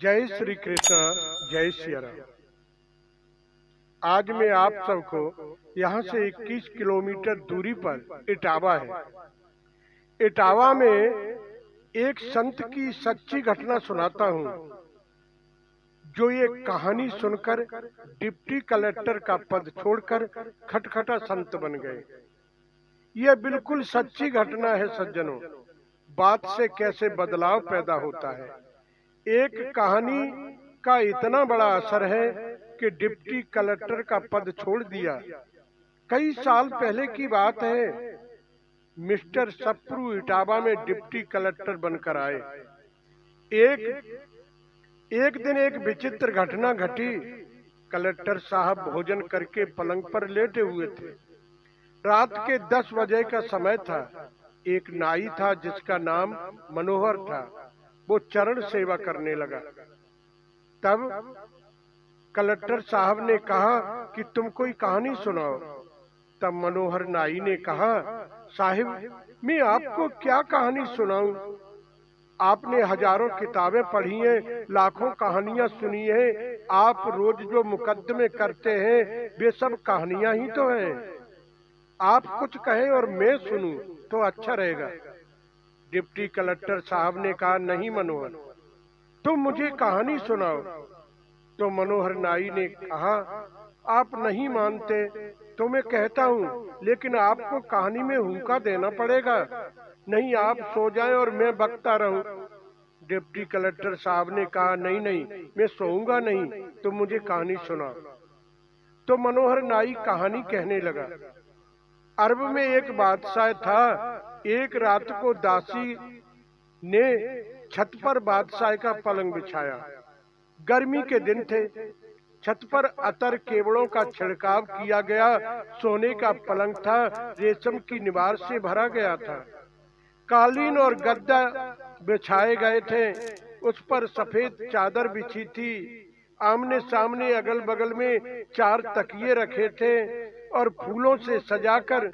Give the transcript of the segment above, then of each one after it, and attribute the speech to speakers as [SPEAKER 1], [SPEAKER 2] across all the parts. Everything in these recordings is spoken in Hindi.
[SPEAKER 1] जय श्री कृष्ण, जय श्री राम। आज मैं आप सबको यहाँ से 21 किलोमीटर दूरी पर इटावा है। इटावा में एक संत की सच्ची घटना सुनाता हूँ, जो ये कहानी सुनकर डिप्टी कलेक्टर का पद छोड़कर खटखटा संत बन गए। यह बिल्कुल सच्ची घटना है सज्जनों। बात से कैसे बदलाव पैदा होता है। एक कहानी का इतना बड़ा असर है कि डिप्टी कलेक्टर का पद छोड़ दिया। कई साल पहले की बात है। मिस्टर सप्रू इटावा में डिप्टी कलेक्टर बनकर आए। एक दिन एक विचित्र घटना घटी। कलेक्टर साहब भोजन करके पलंग पर लेटे हुए थे। रात के 10 बजे का समय था। एक नाई था जिसका नाम मनोहर था। वो चरण सेवा करने लगा। तब कलेक्टर साहब ने कहा कि तुम कोई कहानी सुनाओ। तब मनोहर नाई ने कहा, साहिब मैं आपको क्या कहानी सुनाऊं? आपने हजारों किताबें पढ़ी हैं, लाखों कहानियां सुनी हैं। आप रोज जो मुकदमे करते हैं वे सब कहानियां ही तो हैं। आप कुछ कहें और मैं सुनूं तो अच्छा रहेगा। डिप्टी कलेक्टर साहब ने कहा, नहीं मनोहर, तुम मुझे कहानी सुनाओ। तो मनोहर नाई ने कहा, आप नहीं मानते तो मैं कहता हूँ, लेकिन आपको कहानी में हुक्का देना पड़ेगा, नहीं आप सो जाएं और मैं बकता रहूं। डिप्टी कलेक्टर साहब ने कहा, नहीं नहीं मैं सोऊंगा नहीं, तुम मुझे कहानी सुनाओ। तो मनोहर नाई कहानी कहने लगा। अरब में एक बादशाह था। एक रात को दासी ने छत पर बादशाह का पलंग बिछाया। गर्मी के दिन थे। छत पर अतर केवड़ों का छिड़काव किया गया। सोने का पलंग था, रेशम की निवार से भरा गया था। कालीन और गद्दा बिछाए गए थे। उस पर सफेद चादर बिछी थी। आमने सामने अगल बगल में 4 तकिए रखे थे और फूलों से सजाकर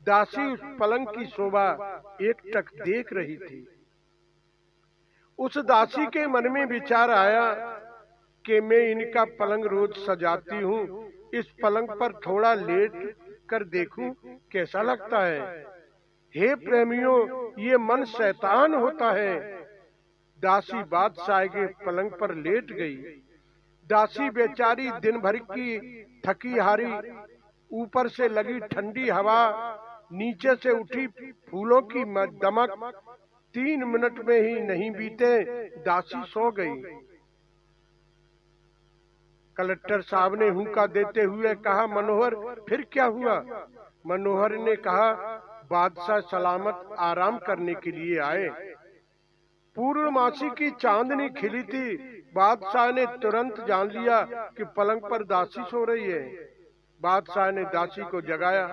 [SPEAKER 1] दासी उस पलंग की शोभा एकटक देख रही थी। उस दासी के मन में विचार आया कि मैं इनका पलंग रोज सजाती हूँ, इस पलंग पर थोड़ा लेट कर देखूं कैसा लगता है। हे प्रेमियों, ये मन शैतान होता है। दासी बादशाह के पलंग पर लेट गई। दासी बेचारी दिन भर की थकी हारी, ऊपर से लगी ठंडी हवा, नीचे से उठी फूलों की दमक, 3 मिनट में ही नहीं बीते दासी सो गई। कलेक्टर साहब ने हुक्का देते हुए कहा, मनोहर फिर क्या हुआ? मनोहर ने कहा, बादशाह सलामत आराम करने के लिए आए। पूर्णमासी की चांदनी खिली थी। बादशाह ने तुरंत जान लिया कि पलंग पर दासी सो रही है। बादशाह ने दासी को जगाया।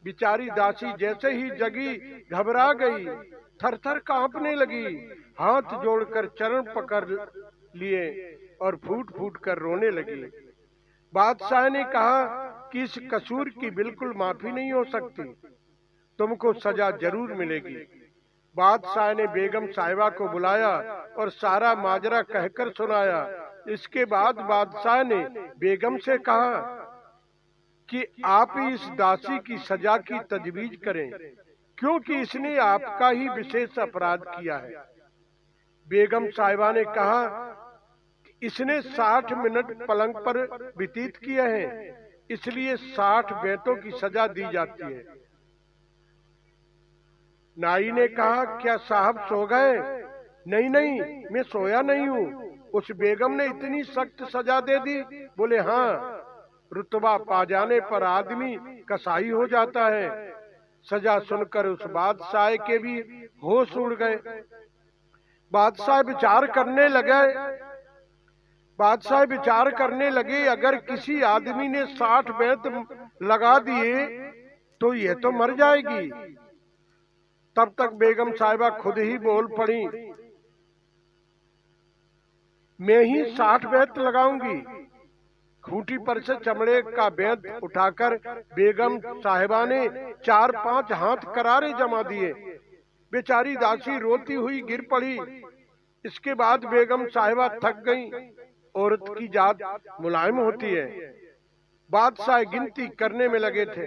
[SPEAKER 1] बिचारी दासी जैसे ही जगी घबरा गई, थरथर कांपने लगी, हाथ जोड़कर चरण पकड़ लिए और फूट फूट कर रोने लगी। बादशाह ने कहा कि इस कसूर की बिल्कुल माफी नहीं हो सकती, तुमको सजा जरूर मिलेगी। बादशाह ने बेगम साहिबा को बुलाया और सारा माजरा कहकर सुनाया। इसके बाद बादशाह ने बेगम से कहा कि आप इस दासी की सजा की तजवीज करें, क्योंकि इसने आपका ही विशेष अपराध किया है। बेगम साहिबा ने कहा, इसने 60 मिनट पलंग पर व्यतीत किए हैं, इसलिए 60 बेंतों की सजा दी जाती है। नाई ने कहा, क्या साहब सो गए? नहीं नहीं मैं सोया नहीं हूँ। उस बेगम ने इतनी सख्त सजा दे दी? बोले हाँ, रुतबा पा जाने पर आदमी कसाई हो जाता है। सजा सुनकर उस बादशाह के भी होश उड़ गए। बादशाह विचार करने लगे, अगर किसी आदमी ने 60 बेंत लगा दिए तो ये तो मर जाएगी। तब तक बेगम साहिबा खुद ही बोल पड़ी, मैं ही 60 बेंत लगाऊंगी। खूंटी पर से चमड़े का बेंत उठाकर बेगम साहिबा ने 4-5 हाथ करारे जमा दिए। बेचारी दासी रोती हुई गिर पड़ी। इसके बाद बेगम साहिबा थक गईं। औरत की जात मुलायम होती है। बादशाह गिनती करने में लगे थे।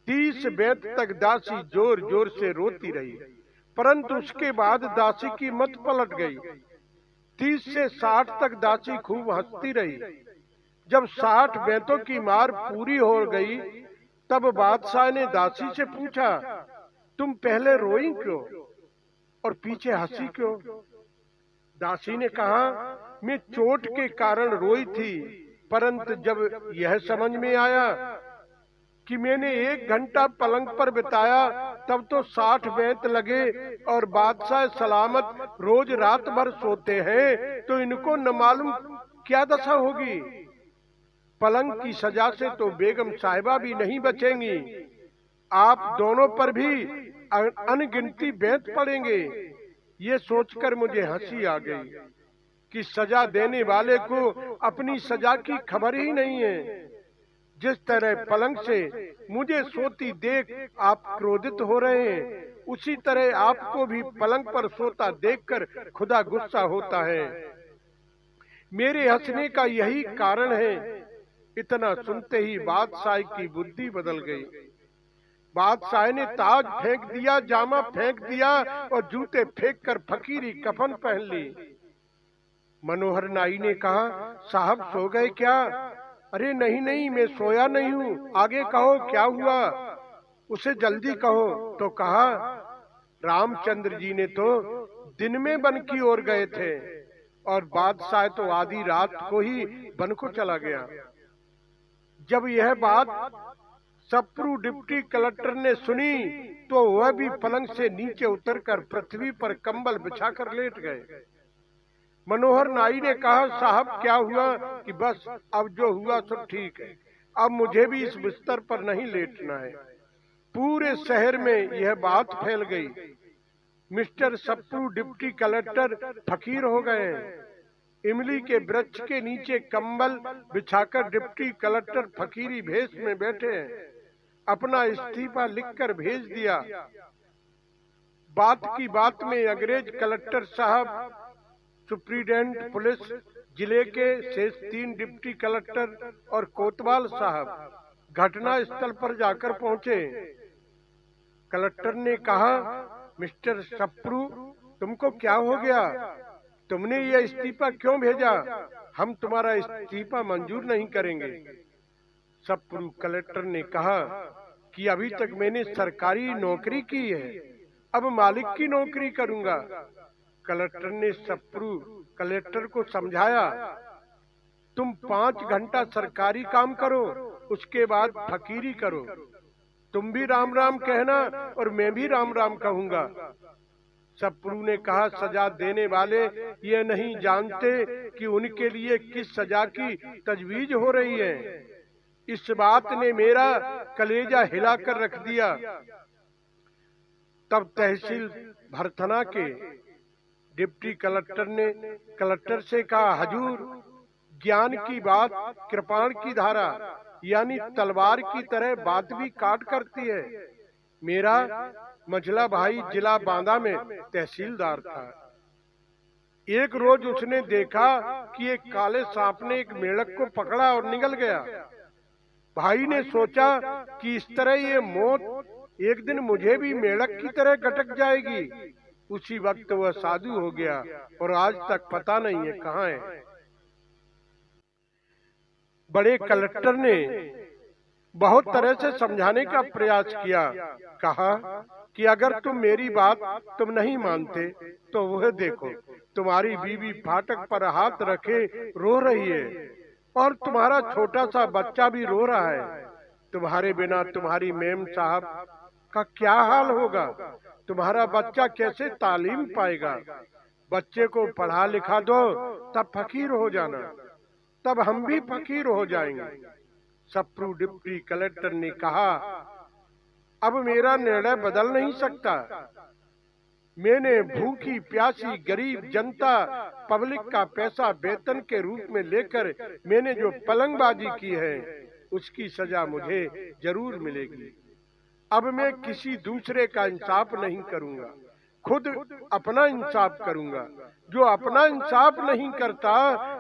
[SPEAKER 1] 30 बेंत तक दासी जोर जोर से रोती रही, परंतु उसके बाद दासी की मत पलट गई। 30 से 60 तक दासी खूब हंसती रही। जब 60 बेंतों की मार पूरी हो गई, तब बादशाह ने दासी से पूछा, तुम पहले रोई क्यों और पीछे हंसी क्यों? दासी ने कहा, मैं चोट के कारण रोई थी, परंतु जब यह समझ में आया कि मैंने 1 घंटा पलंग पर बिताया, तब तो 60 बेंत लगे और बादशाह सलामत रोज रात भर सोते हैं, तो इनको न मालूम क्या दशा होगी। पलंग की सजा से तो बेगम साहिबा भी नहीं बचेंगी, आप दोनों पर भी अनगिनती बेंत पड़ेंगे। ये सोचकर मुझे हंसी आ गई कि सजा देने वाले को अपनी सजा की खबर ही नहीं है। जिस तरह पलंग से मुझे सोती देख आप क्रोधित हो रहे हैं, उसी तरह आपको भी पलंग पर सोता देखकर खुदा गुस्सा होता है। मेरे हंसने का यही कारण है। इतना सुनते ही बादशाह की बुद्धि बदल गई। बादशाह ने ताज फेंक दिया, जामा फेंक दिया और जूते फेंककर फकीरी कफन पहन ली। मनोहर नाई ने कहा, साहब सो गए क्या? अरे नहीं नहीं, मैं सोया नहीं हूँ, आगे कहो क्या हुआ, उसे जल्दी कहो। तो कहा, रामचंद्र जी ने तो दिन में वन की ओर गए थे और बादशाह तो आधी रात को ही वन को चला गया। जब यह बात सप्रू डिप्टी कलेक्टर ने सुनी, तो वह भी पलंग से नीचे उतरकर पृथ्वी पर कंबल बिछाकर लेट गए। मनोहर नाई ने कहा, साहब क्या हुआ? कि बस अब जो हुआ सब ठीक है, अब मुझे भी इस बिस्तर पर नहीं लेटना है। पूरे शहर में यह बात फैल गई। मिस्टर सप्रू डिप्टी कलेक्टर फकीर हो गए हैं। इमली के वृक्ष के नीचे कंबल बिछाकर डिप्टी कलेक्टर फकीरी भेष में बैठे हैं। अपना इस्तीफा लिखकर भेज दिया। बात की बात में अंग्रेज कलेक्टर साहब, सुप्रीडेंट पुलिस, जिले के शेष 3 डिप्टी कलेक्टर और कोतवाल साहब घटना स्थल पर जाकर पहुंचे। कलेक्टर ने कहा, मिस्टर सप्रू, तुमको क्या हो गया? तुमने यह इस्तीफा क्यों भेजा? हम तुम्हारा इस्तीफा मंजूर नहीं करेंगे। सप्रू कलेक्टर ने कहा कि अभी तक मैंने सरकारी नौकरी की है, अब मालिक की नौकरी करूंगा। कलेक्टर ने सप्रू कलेक्टर को समझाया, तुम 5 घंटा सरकारी काम करो, उसके बाद फकीरी करो। तुम भी राम राम कहना और मैं भी राम राम कहूंगा। सप्रू ने कहा, सजा देने वाले ये नहीं जानते कि उनके लिए किस सजा की तजवीज हो रही है। इस बात ने मेरा कलेजा हिलाकर रख दिया। तब तहसील भरथना के डिप्टी कलेक्टर ने कलेक्टर से कहा, हजूर, ज्ञान की बात कृपाण की धारा यानी तलवार की तरह बात भी काट करती है। मेरा मझला भाई जिला बांदा में तहसीलदार था। एक रोज उसने देखा कि एक काले सांप ने एक मेढक को पकड़ा और निगल गया। भाई ने सोचा कि इस तरह ये मौत एक दिन मुझे भी मेढक की तरह गटक जाएगी। उसी वक्त वह साधु हो गया और आज तक पता नहीं है कहाँ है। बड़े कलेक्टर ने बहुत तरह से समझाने का प्रयास किया। कहा कि अगर तुम मेरी बात तुम नहीं मानते तो वह देखो, तुम्हारी बीवी फाटक पर हाथ रखे रो रही है और तुम्हारा छोटा सा बच्चा भी रो रहा है। तुम्हारे बिना तुम्हारी मेम साहब का क्या हाल होगा? तुम्हारा बच्चा कैसे तालीम पाएगा? बच्चे को पढ़ा लिखा दो, तब फकीर हो जाना, तब हम भी फकीर हो जाएंगे। सप्रू डिप्टी कलेक्टर ने कहा, अब मेरा निर्णय बदल नहीं सकता। मैंने भूखी प्यासी गरीब जनता पब्लिक का पैसा वेतन के रूप में लेकर मैंने जो पलंगबाजी की है, उसकी सजा मुझे जरूर मिलेगी। अब मैं किसी दूसरे का इंसाफ नहीं करूंगा। खुद अपना इंसाफ करूंगा। जो अपना इंसाफ नहीं करता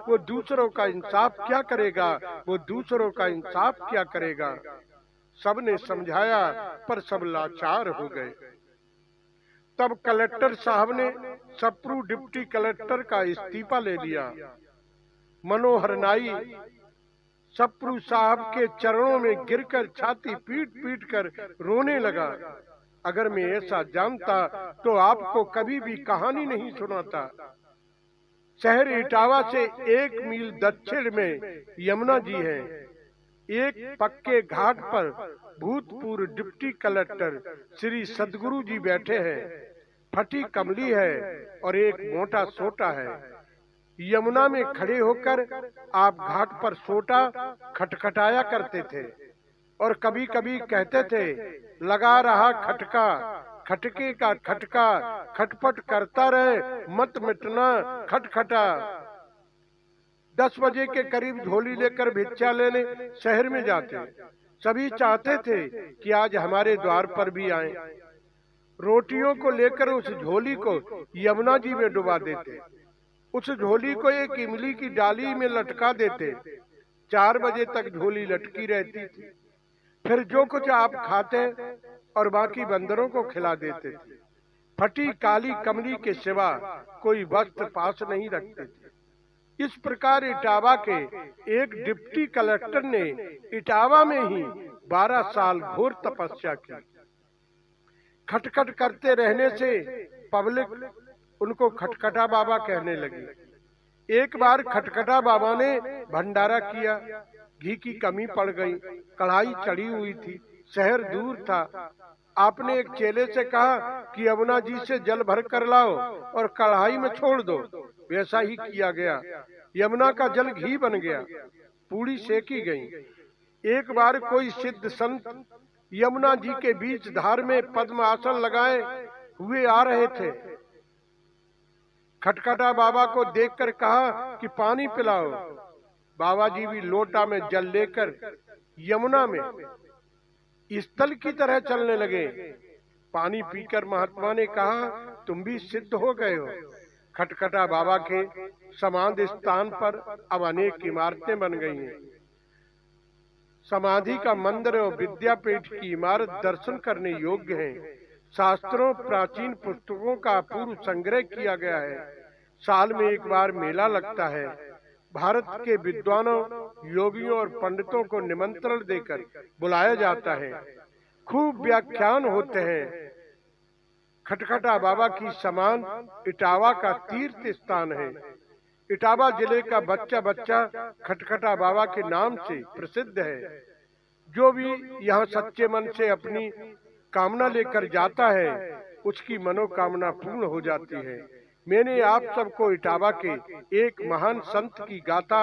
[SPEAKER 1] वो दूसरों का इंसाफ क्या करेगा, वो दूसरों का इंसाफ क्या करेगा। सबने समझाया पर सब लाचार हो गए। तब कलेक्टर साहब ने सप्रू डिप्टी कलेक्टर का इस्तीफा ले लिया। मनोहर नाई सप्रू साहब के चरणों में गिरकर छाती पीट पीट कर रोने लगा। अगर मैं ऐसा जानता तो आपको कभी भी कहानी नहीं सुनाता। शहर इटावा से 1 मील दक्षिण में यमुना जी है। एक पक्के घाट पर भूतपूर्व डिप्टी कलेक्टर श्री सदगुरु जी बैठे हैं। फटी कमली है और एक मोटा सोटा है। यमुना में खड़े होकर आप घाट पर सोटा खटखटाया करते थे और कभी कभी कहते थे, लगा रहा खटका, खटके का खटका खटपट करता रहे, मत मिटना खटखटा। 10 बजे के करीब झोली लेकर भिक्षा लेने शहर में जाते। सभी चाहते थे कि आज हमारे द्वार पर भी आए। रोटियों को लेकर उस झोली को यमुना जी में डुबा देते। उस झोली को एक इमली की डाली में लटका देते। 4 बजे तक झोली लटकी रहती थी। फिर जो कुछ आप खाते और बाकी बंदरों को खिला देते थे। फटी काली कमली के सिवा कोई वस्त्र पास नहीं रखते थे। इस प्रकार इटावा के एक डिप्टी कलेक्टर ने इटावा में ही 12 साल घोर तपस्या की। खटखट करते रहने से पब्लिक उनको खटखटा बाबा कहने लगी। एक बार खटखटा बाबा ने भंडारा किया। घी की कमी पड़ गई। कढ़ाई चढ़ी हुई थी। शहर दूर था। आपने एक चेले से कहा कि यमुना जी से जल भर कर लाओ और कढ़ाई में छोड़ दो। वैसा ही किया गया। यमुना का जल घी बन गया। पूड़ी सेकी गई। एक बार कोई सिद्ध संत यमुना जी के बीच धार में पद्म आसन लगाए हुए आ रहे थे। खटखटा बाबा को देखकर कहा कि पानी पिलाओ। बाबा जी भी लोटा में जल लेकर यमुना में स्थल की तरह चलने लगे। पानी पीकर महात्मा ने कहा, तुम भी सिद्ध हो गए हो। खटखटा बाबा के समाधि स्थान पर अब अनेक इमारतें बन गई हैं। समाधि का मंदिर और विद्यापीठ की इमारत दर्शन करने योग्य है। शास्त्रों प्राचीन पुस्तकों का पूर्व संग्रह किया गया है। साल में एक बार मेला लगता है। भारत के विद्वानों, योगियों और पंडितों को निमंत्रण देकर बुलाया जाता है। खूब व्याख्यान होते हैं। खटखटा बाबा की समान इटावा का तीर्थ स्थान है। इटावा जिले का बच्चा बच्चा खटखटा बाबा के नाम से प्रसिद्ध है। जो भी यहाँ सच्चे मन से अपनी कामना लेकर जाता है उसकी मनोकामना पूर्ण हो जाती है। मैंने आप सबको इटावा के एक महान संत की गाथा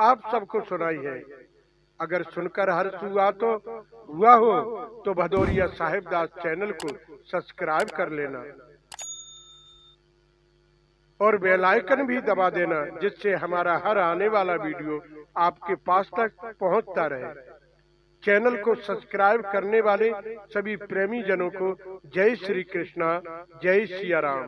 [SPEAKER 1] आप सबको सुनाई है। अगर सुनकर हर्ष हुआ हो तो भदौरिया साहिबदास चैनल को सब्सक्राइब कर लेना और बेल आइकन भी दबा देना, जिससे हमारा हर आने वाला वीडियो आपके पास तक पहुंचता रहे। चैनल को सब्सक्राइब करने वाले सभी प्रेमी जनों को जय श्री कृष्णा, जय सिया राम।